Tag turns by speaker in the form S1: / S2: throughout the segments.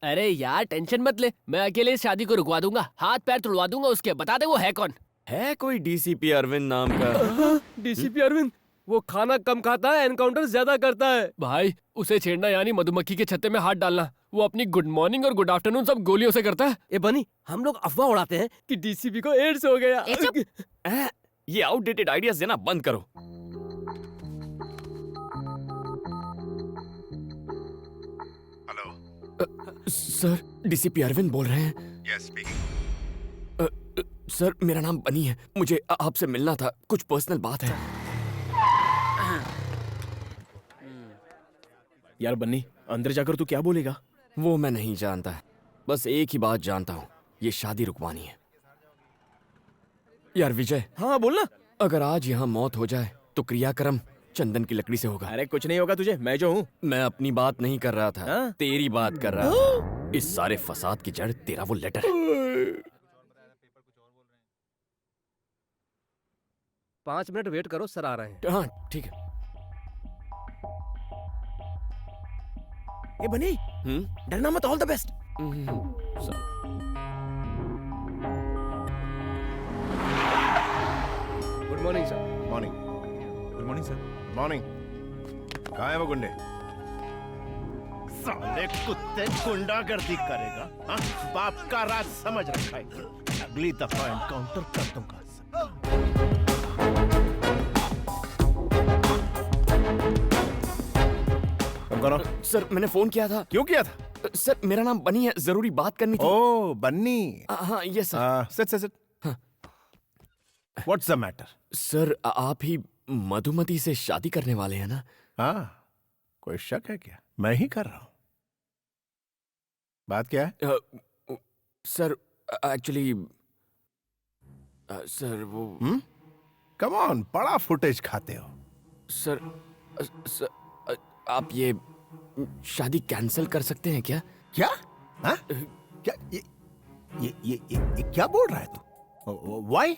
S1: अरे यार टेंशन मत ले, मैं अकेले इस शादी को रुकवा दूंगा, हाथ पैर तुड़वा दूंगा उसके, बता दे वो है कौन।
S2: है कोई डीसीपी अरविंद नाम का?
S1: डीसीपी अरविंद? वो खाना कम खाता है, एनकाउंटर ज्यादा करता है। भाई उसे छेड़ना यानी मधुमक्खी के छत्ते में हाथ डालना। वो अपनी गुड मॉर्निंग और गुड आफ्टरनून सब गोलियों से करता है। ए बनी, हम लोग अफवाह उड़ाते हैं कि डीसीपी को एड्स हो गया।
S2: ये आउटडेटेड आइडियाज देना बंद करो। सर, डीसीपी अरविंद बोल रहे हैं।
S3: Yes speaking.
S2: सर, मेरा नाम बनी है, मुझे आपसे मिलना था, कुछ पर्सनल बात है।
S4: यार बन्नी, अंदर जाकर तू क्या बोलेगा?
S2: वो मैं नहीं जानता, बस एक ही बात जानता हूँ, ये शादी रुकवानी है। यार विजय।
S4: हाँ बोलना।
S2: अगर आज यहाँ मौत हो जाए तो क्रियाक्रम चंदन की लकड़ी से होगा।
S4: अरे कुछ नहीं होगा तुझे, मैं जो हूँ।
S2: मैं अपनी बात नहीं कर रहा था,
S4: हाँ?
S2: तेरी बात कर रहा था। इस सारे फसाद की जड़ तेरा वो लेटर है।
S1: 5 मिनट वेट करो, सर आ रहे हैं।
S2: हाँ ठीक है।
S4: ये बनी, डरना मत, all the best.
S1: Good morning sir.
S3: Morning. Good morning sir. Morning. कहाँ है वो गुंडे?
S5: साले कुत्ते गुंडागर्दी करेगा, हाँ? बाप का राज समझ रखा है, अगली दफा एनकाउंटर कर दूंगा।
S2: सर मैंने फोन किया था।
S3: क्यों किया था?
S2: सर मेरा नाम बनी है, जरूरी बात करनी थी।
S3: ओ बन्नी।
S2: हाँ yes sir.
S3: Sit. What's the matter?
S2: Sir आप ही मधुमती से शादी करने वाले हैं ना?
S3: हाँ, कोई शक है क्या? मैं ही कर रहा हूं। बात क्या है?
S2: सर एक्चुअली सर वो
S3: कम ऑन, बड़ा फुटेज खाते हो।
S2: सर आप ये शादी कैंसिल कर सकते हैं क्या?
S3: क्या? हाँ? क्या ये क्या बोल रहा है तू? व्हाई?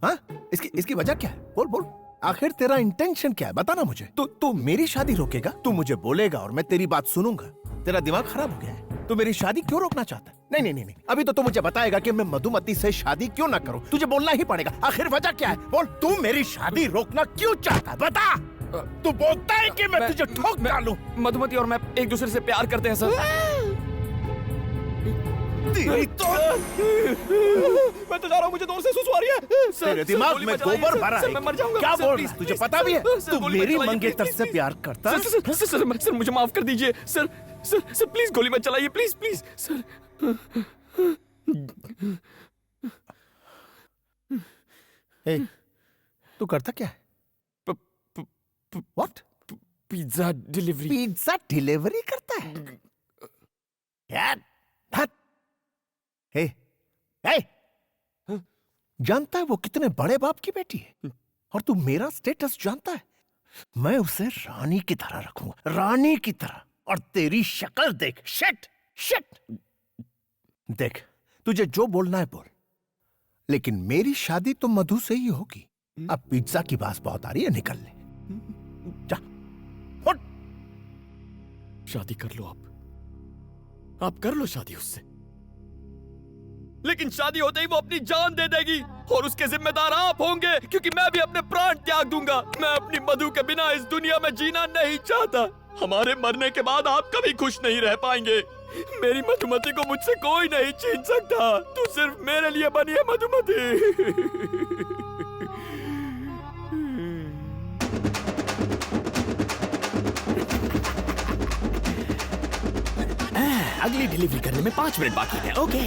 S3: हाँ? इसकी वजह क्या है? बोल। आखिर तेरा इंटेंशन क्या है? बताना मुझे। तू मेरी शादी रोकेगा? तू मुझे बोलेगा और मैं तेरी बात सुनूंगा? तेरा दिमाग खराब हो गया है? तू मेरी शादी क्यों रोकना चाहता है? नहीं। अभी तो तू मुझे बताएगा कि मैं मधुमती से शादी क्यों ना करूं। तुझे बोलना ही पड़ेगा। आखिर वजह क्या है? बोल। तू मेरी शादी रोकना क्यों चाहता है? बता। तू बोलता है कि मैं तुझे ठोक डालूं।
S2: मधुमती और मैं एक दूसरे से प्यार करते हैं सर।
S3: तेरी तो
S4: मैं तो जा रहा हूँ, मुझे दूर से सुसु आ रही है।
S3: तेरे दिमाग में गोबर भरा है।
S2: मैं मर जाऊंगा।
S3: क्या
S2: सर,
S3: बोल
S2: प्लीज,
S3: रहा है? तुझे
S2: प्लीज,
S3: पता भी है?
S2: सर,
S3: तू
S2: गोली
S3: मेरी
S2: मत चलाइए,
S3: मंगेतर
S2: प्लीज,
S3: से
S2: प्लीज।
S3: प्यार करता है?
S2: सर मुझे माफ कर दीजिए सर प्लीज गोली मत चलाइए, प्लीज सर।
S3: ए, तू करता क्या है? What?
S2: Pizza delivery.
S3: Pizza delivery करता है? यार हे जानता है वो कितने बड़े बाप की बेटी है? और तू मेरा स्टेटस जानता है? मैं उसे रानी की तरह रखूंगा, रानी की तरह। और तेरी शक्ल देख, शिट। देख, तुझे जो बोलना है बोल, लेकिन मेरी शादी तो मधु से ही होगी। अब पिज्जा की बात बहुत आ रही है, निकल ले जा।
S2: शादी कर लो आप कर लो शादी उससे, लेकिन शादी होते ही वो अपनी जान दे देगी और उसके जिम्मेदार आप होंगे, क्योंकि मैं भी अपने प्राण त्याग दूंगा। मैं अपनी मधु के बिना इस दुनिया में जीना नहीं चाहता। हमारे मरने के बाद आप कभी खुश नहीं रह पाएंगे। मेरी मधुमती को मुझसे कोई नहीं छीन सकता। तू सिर्फ मेरे लिए बनी है मधुमती। अगली डिलीवरी करने में 5 मिनट बाकी है। ओके।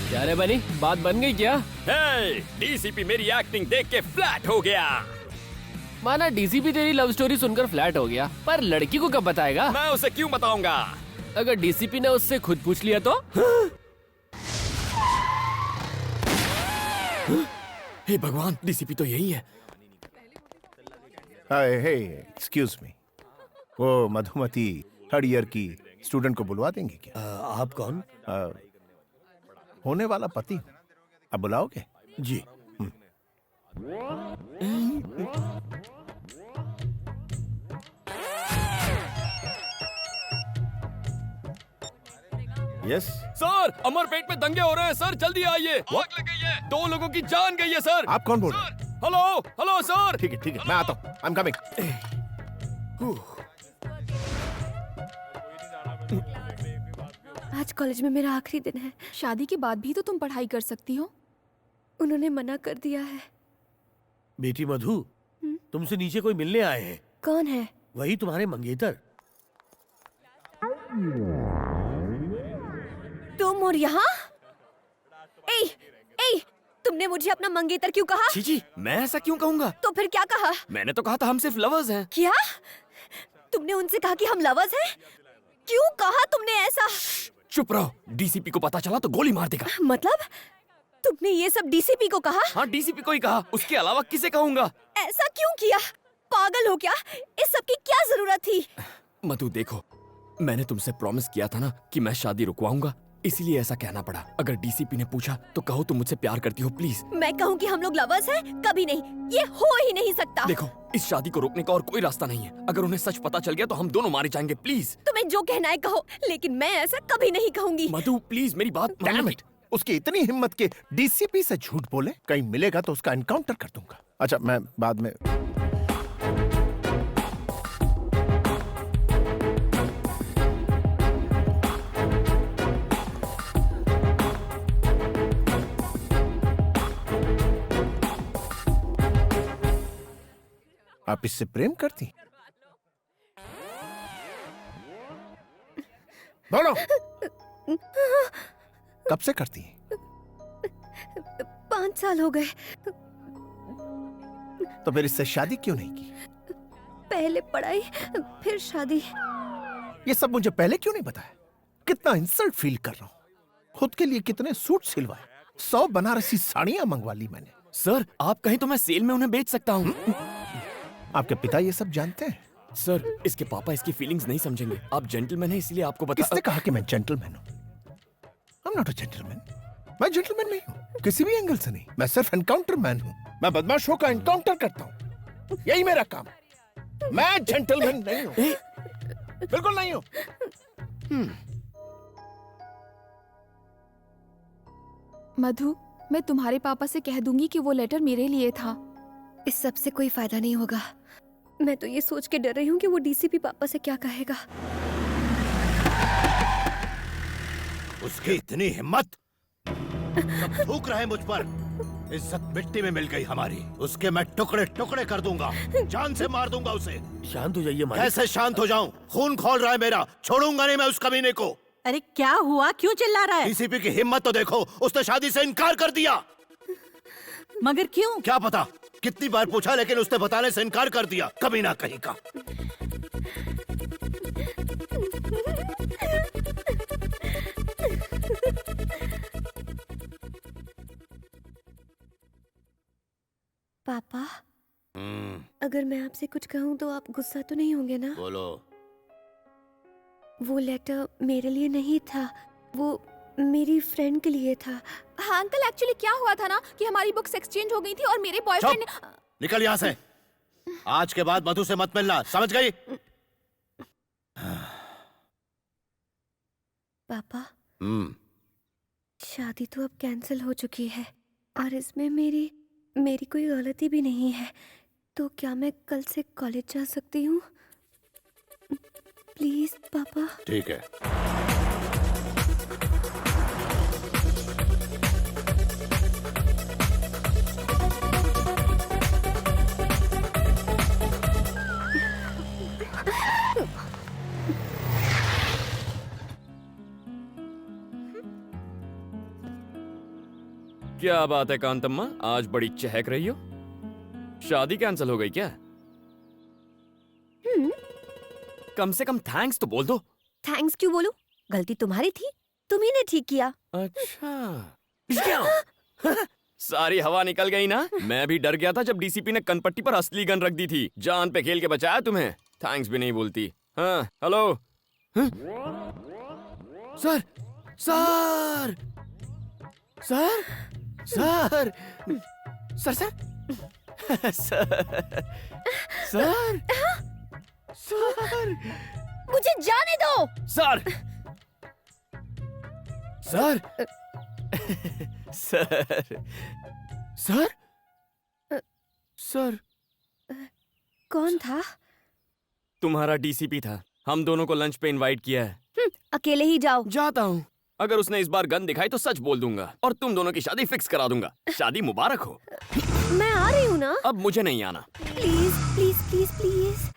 S1: क्या रे बनी, बात बन गई क्या?
S2: डीसीपी मेरी एक्टिंग देख के फ्लैट हो गया।
S1: माना डीसीपी तेरी लव स्टोरी सुनकर फ्लैट हो गया, पर लड़की को कब बताएगा?
S2: मैं उसे क्यों बताऊंगा?
S1: अगर डीसीपी ने उससे खुद पूछ लिया तो?
S2: हे भगवान, डीसीपी तो यही है।
S3: हे एक्सक्यूज मी, वो मधुमती थर्ड ईयर की स्टूडेंट को बुलवा देंगे क्या?
S5: आप कौन?
S3: होने वाला पति हूं। अब बुलाओगे?
S5: जी।
S3: यस।
S1: सर अमरपेट में दंगे हो रहे हैं सर, जल्दी आइए। आग लग गई है, 2 लोगों की जान गई है सर।
S3: आप कौन बोल रहे हैं?
S1: Hello hello sir.
S3: ठीक है मैं आता हूँ। I am coming.
S6: आज कॉलेज में मेरा आखिरी दिन है।
S7: शादी के बाद भी तो तुम पढ़ाई कर सकती हो।
S6: उन्होंने मना कर दिया है।
S5: बेटी मधु, तुमसे नीचे कोई मिलने आए हैं।
S6: कौन है?
S5: वही तुम्हारे मंगेतर।
S6: तुम और यहाँ? ए, ए, तुमने मुझे अपना मंगेतर क्यों कहा?
S2: जी मैं ऐसा क्यों कहूंगा?
S6: तो फिर क्या कहा?
S2: मैंने तो कहा था हम सिर्फ लवर्स हैं।
S6: क्या? तुमने उनसे कहा कि हम लवर्स हैं? क्यों कहा तुमने ऐसा?
S2: चुप रहो, डीसीपी को पता चला तो गोली मार देगा।
S6: मतलब तुमने ये सब डीसीपी को कहा?
S2: हाँ डीसीपी को ही कहा, उसके अलावा किसे कहूंगा?
S6: ऐसा क्यों किया? पागल हो क्या? इस सब की क्या जरूरत थी?
S2: मधु देखो, मैंने तुमसे प्रॉमिस किया था ना कि मैं शादी रुकवाऊंगा, इसीलिए ऐसा कहना पड़ा। अगर डीसीपी ने पूछा तो कहो तुम मुझसे प्यार करती हो प्लीज।
S6: मैं कहूँ कि हम लोग लवर्स हैं? कभी नहीं, ये हो ही नहीं सकता।
S2: देखो इस शादी को रोकने का और कोई रास्ता नहीं है। अगर उन्हें सच पता चल गया तो हम दोनों मारे जाएंगे। प्लीज
S6: तुम्हें जो कहना है कहो, लेकिन मैं ऐसा कभी नहीं कहूंगी।
S2: मधु प्लीज मेरी बात
S3: Damn
S2: मानो।
S3: it! उसकी इतनी हिम्मत के डीसीपी से झूठ बोले, कहीं मिलेगा तो उसका एनकाउंटर कर दूंगा। अच्छा मैं बाद में। आप इससे प्रेम करती? बोलो, कब से करती हैं?
S6: 5 साल हो गए।
S3: तो फिर इससे शादी क्यों नहीं की?
S6: पहले पढ़ाई फिर शादी।
S3: ये सब मुझे पहले क्यों नहीं बताया? कितना इंसल्ट फील कर रहा हूँ। खुद के लिए कितने सूट सिलवाए, 100 बनारसी साड़ियां मंगवा ली मैंने।
S2: सर आप कहीं तो मैं सेल में उन्हें बेच सकता हूँ।
S3: आपके पिता ये सब जानते हैं?
S2: सर इसके पापा इसकी फीलिंग्स नहीं समझेंगे। आप जेंटलमैन हैं इसलिए आपको बता।
S3: किसने कहा कि मैं जेंटलमैन हूँ? I am not a gentleman. मैं जेंटलमैन नहीं हूँ, किसी भी एंगल से नहीं। मैं सिर्फ एनकाउंटर मैन हूँ। मैं बदमाशों का एनकाउंटर करता हूँ, यही मेरा काम। मैं जेंटलमैन नहीं हूँ, बिल्कुल नहीं हूँ।
S7: मधु, मैं तुम्हारे पापा से कह दूंगी कि वो लेटर मेरे लिए था।
S6: इस सब से कोई फायदा नहीं होगा। मैं तो ये सोच के डर रही हूँ कि वो डीसीपी पापा से क्या कहेगा।
S5: उसकी इतनी हिम्मत! सब थूक रहे मुझ पर। इज्जत मिट्टी में मिल गई हमारी। उसके मैं टुकड़े टुकड़े कर दूंगा, जान से मार दूंगा उसे। शांत हो जाइए मालिक। कैसे शांत हो जाऊं? खून खौल रहा है मेरा, छोड़ूंगा नहीं मैं उस कमीने को।
S8: अरे क्या हुआ, क्यों चिल्ला रहा है?
S5: डीसीपी की हिम्मत तो देखो, उसने शादी से इनकार कर दिया।
S8: मगर क्यों?
S5: क्या पता, कितनी बार पूछा लेकिन उसने बताने से इनकार कर दिया। कभी ना कहीं का।
S6: पापा, अगर मैं आपसे कुछ कहूँ तो आप गुस्सा तो नहीं होंगे ना?
S5: बोलो।
S6: वो लेटर मेरे लिए नहीं था, वो मेरी फ्रेंड के लिए था।
S7: हाँ अंकल, एक्चुअली क्या हुआ था ना कि हमारी बुक्स एक्सचेंज हो गई थी और मेरे बॉयफ्रेंड ने...
S5: निकल यहाँ से। आज के बाद मधु से मत मिलना, समझ गई?
S6: पापा, शादी तो अब कैंसिल हो चुकी है और इसमें मेरी कोई गलती भी नहीं है। तो क्या मैं कल से कॉलेज जा सकती हूँ? प्लीज पापा।
S5: ठीक है।
S2: क्या बात है कांतम्मा, आज बड़ी चहक रही हो। शादी कैंसिल हो गई क्या? कम से कम थैंक्स तो बोल दो।
S6: थैंक्स क्यों बोलूं? गलती तुम्हारी थी, तुम ही ने ठीक किया।
S2: अच्छा सारी हवा निकल गई ना? मैं भी डर गया था जब डीसीपी ने कनपट्टी पर असली गन रख दी थी। जान पे खेल के बचाया तुम्हें। थैंक्स भी नहीं बोलती। हाँ, हेलो। हाँ? Sir, sir, sir, sir, sir, sir, sir, sir,
S6: मुझे जाने दो।
S2: Sir, sir, sir, sir, sir,
S6: कौन था?
S2: तुम्हारा डीसीपी था। हम दोनों को लंच पे इनवाइट किया है।
S6: अकेले ही जाओ।
S2: जाता हूँ। अगर उसने इस बार गन दिखाई तो सच बोल दूंगा और तुम दोनों की शादी फिक्स करा दूंगा। शादी मुबारक हो।
S6: मैं आ रही हूँ ना।
S2: अब मुझे नहीं आना।
S6: Please please please please.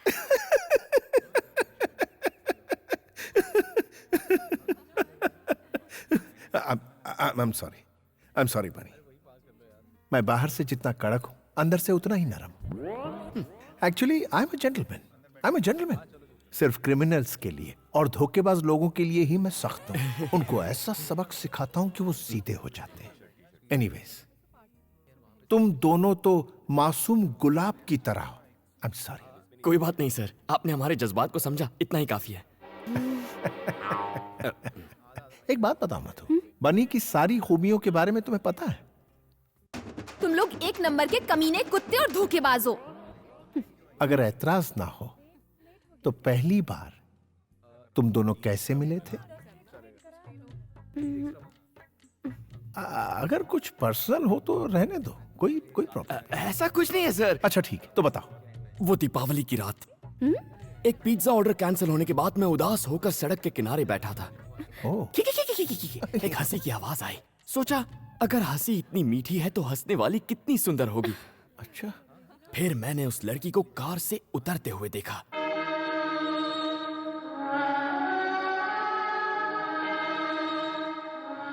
S3: I'm sorry. I'm sorry, बनी। मैं बाहर से जितना कड़क हूं, अंदर से उतना ही नरम। Actually I am a gentleman. I am a gentleman. सिर्फ क्रिमिनल्स के लिए और धोखेबाज लोगों के लिए ही मैं सख्त हूं। उनको ऐसा सबक सिखाता हूं कि वो सीधे हो जाते हैं। एनीवेज, तुम दोनों तो मासूम गुलाब की तरह हो। I am sorry.
S2: कोई बात नहीं सर, आपने हमारे जज्बात को समझा, इतना ही काफी है।
S3: एक बात बताओ मधु, बनी की सारी खूबियों के बारे में तुम्हें पता है?
S7: तुम लोग एक नंबर के कमीने, कुत्ते और धोखेबाज हो।
S3: अगर ऐतराज ना हो तो पहली बार तुम दोनों कैसे मिले थे? अगर कुछ पर्सनल हो तो रहने दो, कोई प्रॉब्लम।
S2: ऐसा कुछ नहीं है सर।
S3: अच्छा ठीक है, तो बताओ।
S2: वो दीपावली की रात एक पिज्जा ऑर्डर कैंसिल होने के बाद मैं उदास होकर सड़क के किनारे बैठा था। एक हंसी की आवाज आई। सोचा अगर हंसी इतनी मीठी है तो हंसने वाली कितनी सुंदर होगी।
S3: अच्छा।
S2: फिर मैंने उस लड़की को कार से उतरते हुए देखा।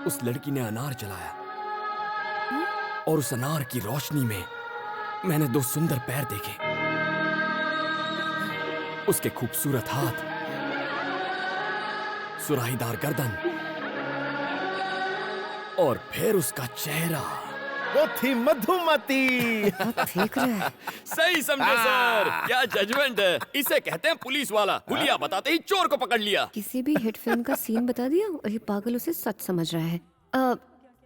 S2: उस लड़की ने अनार जलाया और उस अनार की रोशनी में मैंने दो सुंदर पैर देखे। उसके खूबसूरत हाथ, सुराहीदार गर्दन और फिर उसका चेहरा।
S3: वो थी मधुमती।
S6: देख रहे हैं।
S2: सही समझे सर। क्या जजमेंट है। इसे कहते हैं पुलिस वाला। हुलिया बताते ही चोर को पकड़ लिया।
S6: किसी भी हिट फिल्म का सीन बता दिया और ये पागल उसे सच समझ रहा है।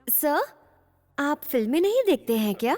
S6: सर, आप फिल्में नहीं देखते हैं क्या?